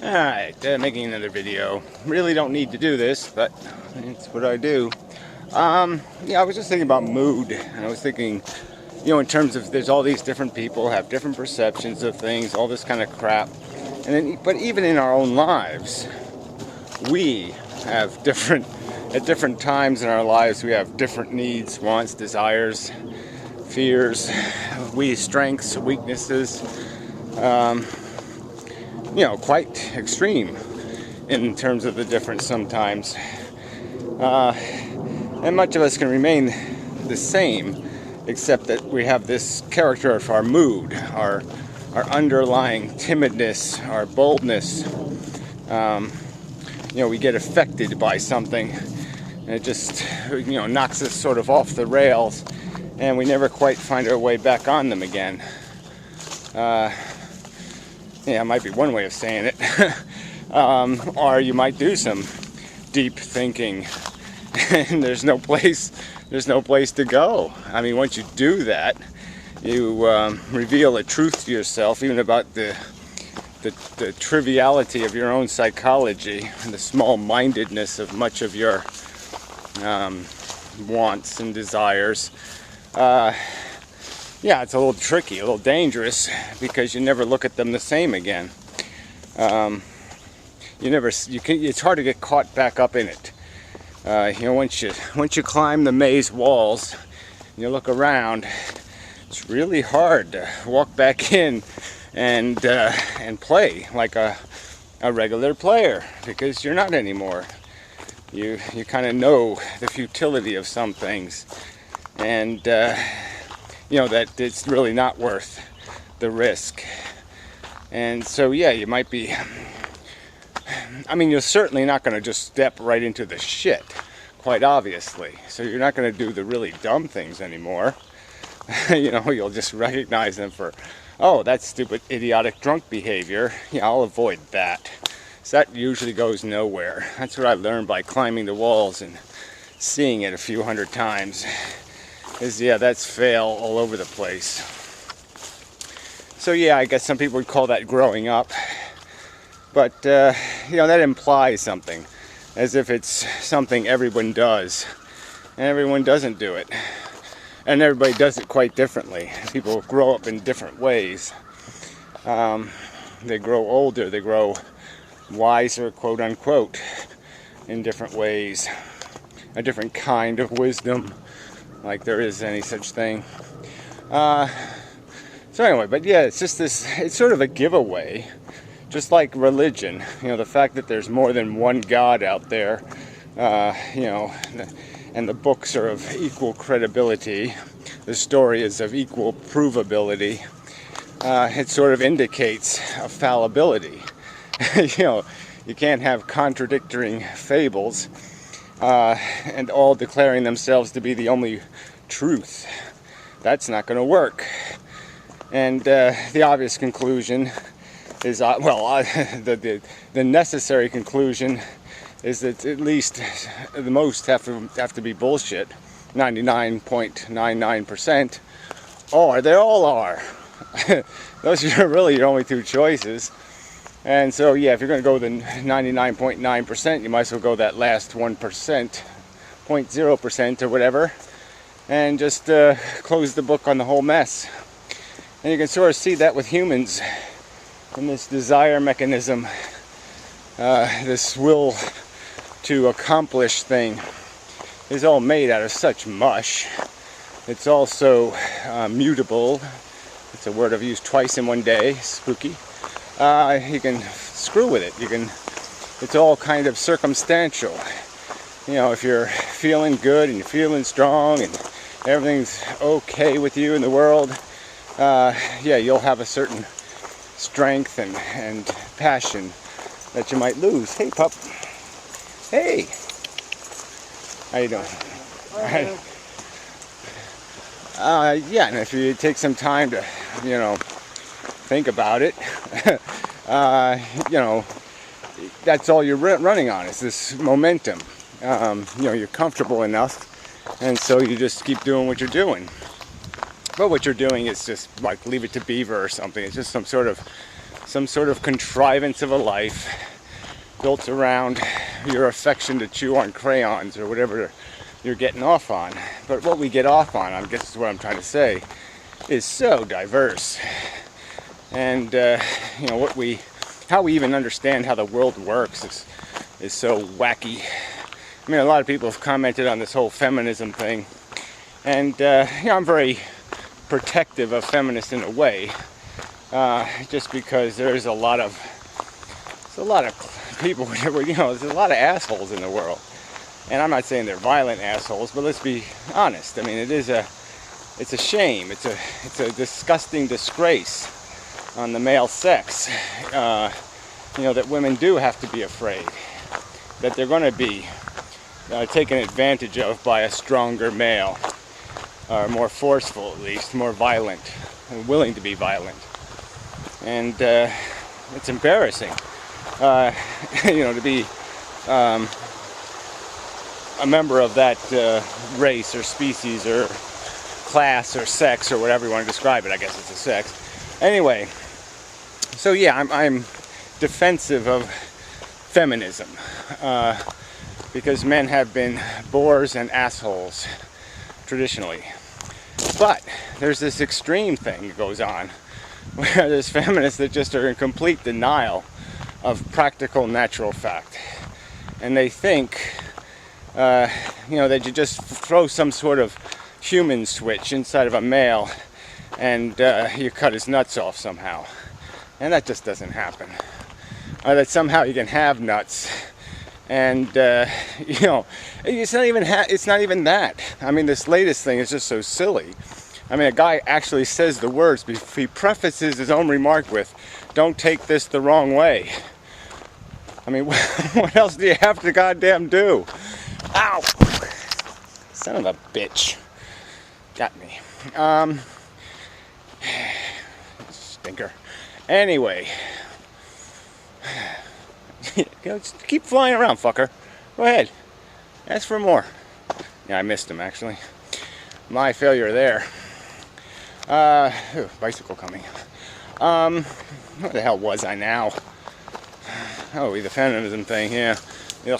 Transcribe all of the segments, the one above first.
Alright, making another video. Really don't need to do this, but it's what I do. Yeah, I was just thinking about mood, and I was thinking, in terms of there's all these different people have different perceptions of things, all this kind of crap. And then, but even in our own lives, we have at different times in our lives, we have different needs, wants, desires, fears, strengths, weaknesses. Quite extreme in terms of the difference sometimes. And much of us can remain the same, except that we have this character of our mood, our underlying timidness, our boldness. We get affected by something, and it just, knocks us sort of off the rails, and we never quite find our way back on them again. Yeah, it might be one way of saying it. Or you might do some deep thinking, and there's no place to go. I mean, once you do that, you reveal a truth to yourself, even about the triviality of your own psychology and the small-mindedness of much of your wants and desires. Yeah, it's a little tricky, a little dangerous, because you never look at them the same again. It's hard to get caught back up in it. Once you climb the maze walls, and you look around, it's really hard to walk back in and play like a regular player, because you're not anymore. You kind of know the futility of some things, and that it's really not worth the risk. And so, yeah, you might be, you're certainly not going to just step right into the shit, quite obviously. So you're not going to do the really dumb things anymore. You'll just recognize them for, oh, that's stupid, idiotic, drunk behavior. Yeah, I'll avoid that. So that usually goes nowhere. That's what I learned by climbing the walls and seeing it a few hundred times. That's fail all over the place. So yeah, I guess some people would call that growing up. But, that implies something. As if it's something everyone does. And everyone doesn't do it. And everybody does it quite differently. People grow up in different ways. They grow older, they grow wiser, quote unquote, in different ways. A different kind of wisdom, like there is any such thing. So anyway, but yeah, it's sort of a giveaway, just like religion. The fact that there's more than one God out there, and the books are of equal credibility, the story is of equal provability. It sort of indicates a fallibility. You can't have contradicting fables, and all declaring themselves to be the only truth. That's not going to work. And the obvious conclusion is, the necessary conclusion is that at least the most have to be bullshit, 99.99%, or they all are. Those are really your only two choices. And so, yeah, if you're going to go with the 99.9%, you might as well go that last 1%, 0.0% or whatever, and just close the book on the whole mess. And you can sort of see that with humans, in this desire mechanism, this will to accomplish thing is all made out of such mush. It's also mutable. It's a word I've used twice in one day. Spooky. You can screw with it. It's all kind of circumstantial. If you're feeling good and you're feeling strong and everything's okay with you in the world, you'll have a certain strength and passion that you might lose. Hey, pup. Hey. How you doing? Right. And if you take some time to, think about it, that's all you're running on, is this momentum. You're comfortable enough, and so you just keep doing what you're doing. But what you're doing is just like Leave It to Beaver or something. It's just some sort of some sort of contrivance of a life built around your affection to chew on crayons or whatever you're getting off on. But what we get off on, I guess is what I'm trying to say, is so diverse. And you know, how we even understand how the world works is so wacky. I mean, a lot of people have commented on this whole feminism thing, and you know, I'm very protective of feminists in a way, just because there's a lot of people, you know, there's a lot of assholes in the world, and I'm not saying they're violent assholes, but let's be honest. I mean, it's a shame. It's a disgusting disgrace on the male sex. You know, that women do have to be afraid that they're going to be taken advantage of by a stronger male, or more forceful, at least, more violent, and willing to be violent. And it's embarrassing, you know, to be a member of that race or species or class or sex or whatever you want to describe it. I guess it's a sex. Anyway, so yeah, I'm defensive of feminism, because men have been bores and assholes traditionally. But there's this extreme thing that goes on where there's feminists that just are in complete denial of practical natural fact, and they think you know, that you just throw some sort of human switch inside of a male and you cut his nuts off somehow, and that just doesn't happen. That somehow you can have nuts, and you know, it's not even that. I mean, this latest thing is just so silly. I mean, a guy actually says the words, he prefaces his own remark with, "Don't take this the wrong way." I mean, what else do you have to goddamn do? Ow! Son of a bitch. Got me. Stinker. Anyway. Just keep flying around, fucker. Go ahead. Ask for more. Yeah, I missed him, actually. My failure there. Bicycle coming. What the hell was I now? Oh, the feminism thing, yeah. Ugh.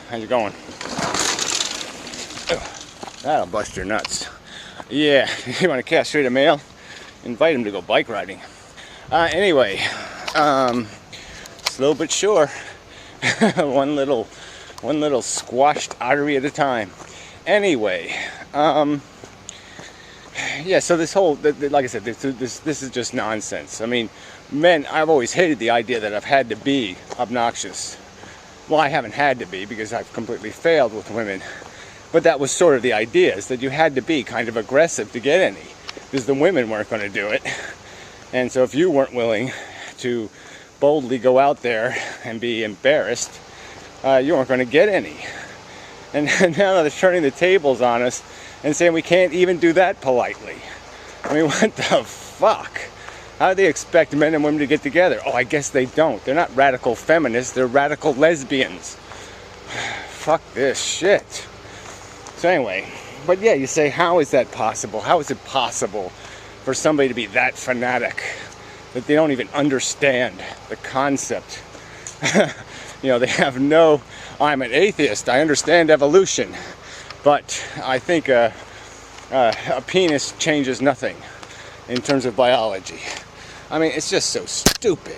How's it going? That'll bust your nuts. Yeah, you want to castrate a male? Invite him to go bike riding. Anyway, slow but sure. one little squashed artery at a time. Anyway, yeah. So this whole, like I said, this is just nonsense. I mean, men. I've always hated the idea that I've had to be obnoxious. Well, I haven't had to be, because I've completely failed with women. But that was sort of the idea, is that you had to be kind of aggressive to get any, because the women weren't going to do it. And so if you weren't willing to boldly go out there and be embarrassed, you weren't going to get any. And now they're turning the tables on us and saying we can't even do that politely. I mean, what the fuck? How do they expect men and women to get together? Oh, I guess they don't. They're not radical feminists, they're radical lesbians. Fuck this shit. So anyway, but yeah, you say, how is that possible? How is it possible for somebody to be that fanatic that they don't even understand the concept? You know, they have no, I'm an atheist, I understand evolution, but I think a penis changes nothing in terms of biology. I mean, it's just so stupid.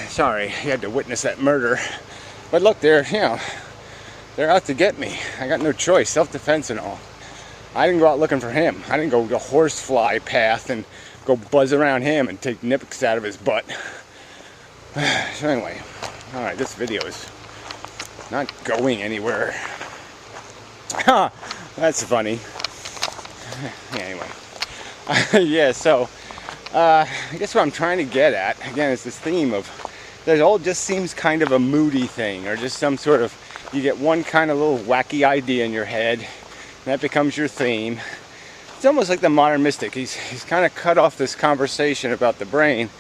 Sorry, you had to witness that murder. But look, they're out to get me. I got no choice, self-defense and all. I didn't go out looking for him. I didn't go the horsefly path and go buzz around him and take nips out of his butt. So anyway, alright, this video is not going anywhere. Ha! That's funny. Yeah, anyway. Yeah, so, I guess what I'm trying to get at, again, is this theme of, that all just seems kind of a moody thing, or just some sort of, you get one kind of little wacky idea in your head, and that becomes your theme. It's almost like the modern mystic. He's kind of cut off this conversation about the brain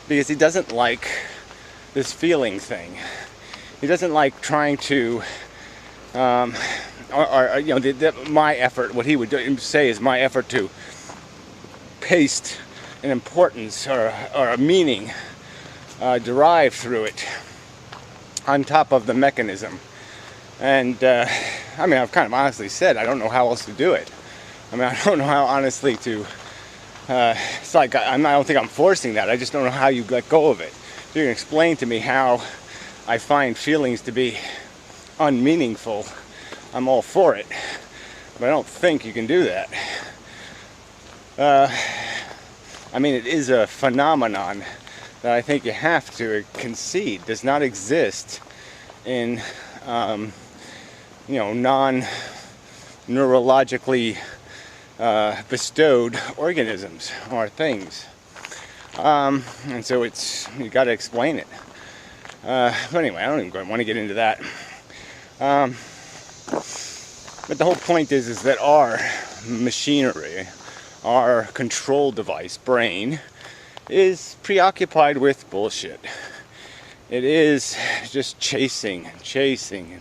because he doesn't like this feeling thing. He doesn't like trying to, you know, my effort, what he would say is my effort to paste an importance or a meaning derived through it on top of the mechanism. And I mean, I've kind of honestly said I don't know how else to do it. I mean, I don't know how honestly to. It's like I don't think I'm forcing that. I just don't know how you let go of it. If you can explain to me how I find feelings to be unmeaningful, I'm all for it. But I don't think you can do that. I mean, it is a phenomenon that I think you have to concede does not exist in, non-neurologically bestowed organisms or things. And so you got to explain it. But anyway, I don't even want to get into that. But the whole point is that our machinery, our control device, brain, is preoccupied with bullshit. It is just chasing. And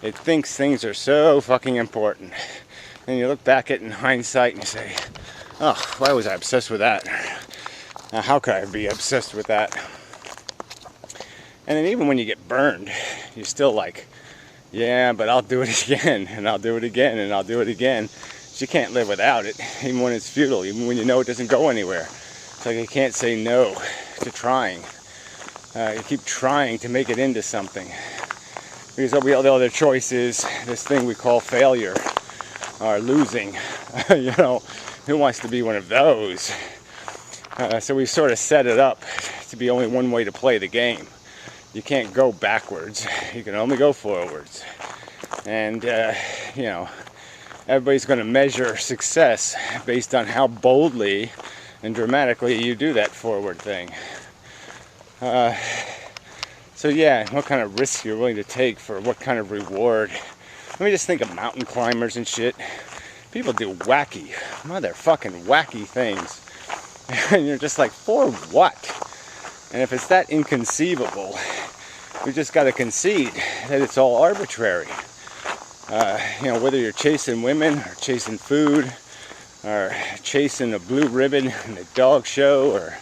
it thinks things are so fucking important. And you look back at it in hindsight and you say, oh, why was I obsessed with that? How could I be obsessed with that? And then even when you get burned, you're still like, yeah, but I'll do it again, and I'll do it again, and I'll do it again. You can't live without it, even when it's futile, even when you know it doesn't go anywhere. It's like you can't say no to trying. You keep trying to make it into something. Because the other choice is this thing we call failure, or losing. Who wants to be one of those? So we sort of set it up to be only one way to play the game. You can't go backwards. You can only go forwards. And, everybody's going to measure success based on how boldly and dramatically you do that forward thing. So yeah, what kind of risk you're willing to take for what kind of reward. Let me just think of mountain climbers and shit. People do motherfucking wacky things. And you're just like, for what? And if it's that inconceivable, we just got to concede that it's all arbitrary. Whether you're chasing women or chasing food or chasing a blue ribbon in a dog show or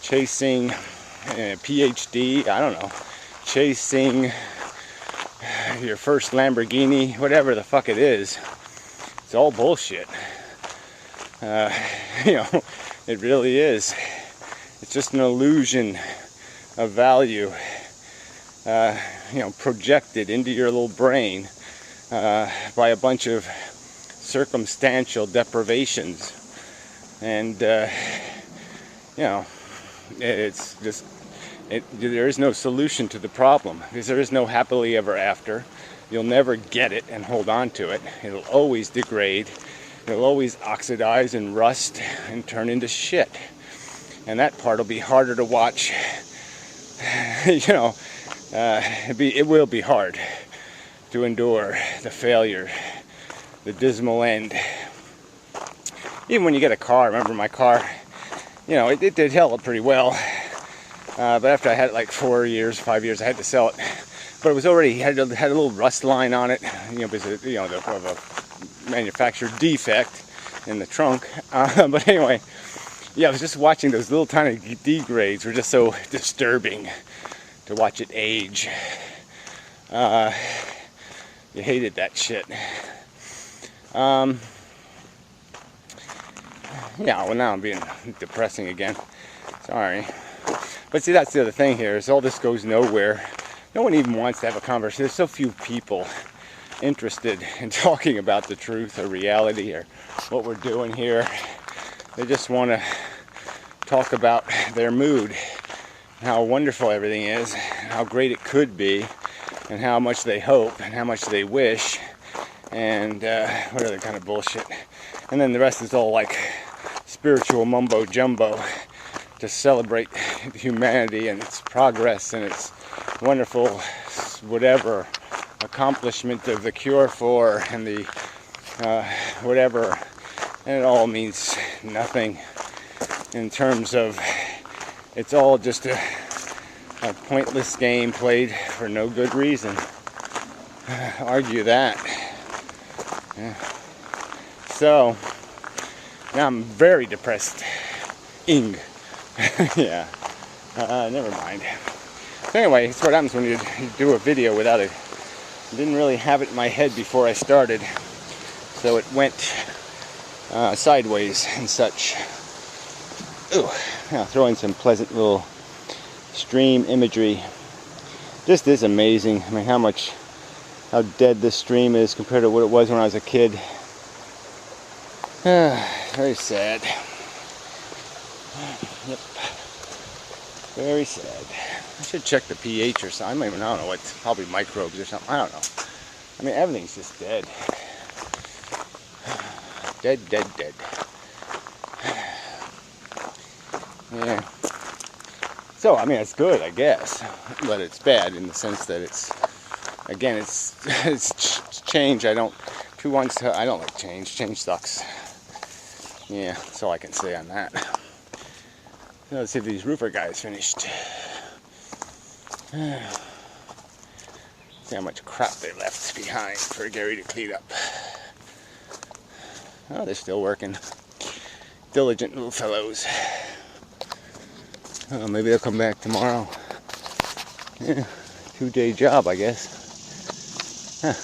chasing a PhD, I don't know, chasing your first Lamborghini, whatever the fuck it is, it's all bullshit. It really is. It's just an illusion of value, projected into your little brain by a bunch of circumstantial deprivations. And, it's just, there is no solution to the problem because there is no happily ever after. You'll never get it and hold on to it. It'll always degrade. It'll always oxidize and rust and turn into shit. And that part will be harder to watch. It will be hard to endure the failure, the dismal end. Even when you get a car, remember my car, it did held pretty well. But after I had it like 5 years, I had to sell it. But it was already had a little rust line on it, because of a manufacturer defect in the trunk. But anyway, I was just watching those little tiny degrades were just so disturbing to watch it age. You hated that shit. Well, now I'm being depressing again. Sorry. But see, that's the other thing here, is all this goes nowhere. No one even wants to have a conversation. There's so few people interested in talking about the truth or reality or what we're doing here. They just want to talk about their mood, how wonderful everything is, how great it could be, and how much they hope and how much they wish, and what other kind of bullshit. And then the rest is all like spiritual mumbo jumbo to celebrate humanity and its progress and its wonderful whatever accomplishment of the cure for and the whatever. And it all means nothing in terms of it's all just a pointless game played for no good reason. Argue that. Yeah. So now I'm very depressed Ing. Yeah. Never mind. So anyway, that's what happens when you do a video without it. I didn't really have it in my head before I started, so it went sideways and such. Ooh, yeah, throw in some pleasant little stream imagery. Just is amazing. I mean, how dead this stream is compared to what it was when I was a kid. Very sad. Yep. Very sad. I should check the pH or something. I don't know. It's probably microbes or something. I don't know. I mean, everything's just dead. Dead, dead, dead. Yeah. So, I mean, it's good, I guess. But it's bad in the sense that it's change. I don't like change. Change sucks. Yeah, that's all I can say on that. So let's see if these roofer guys finished. See how much crap they left behind for Gary to clean up. Oh, they're still working. Diligent little fellows. Oh, maybe they'll come back tomorrow. Yeah, 2-day job, I guess. Huh.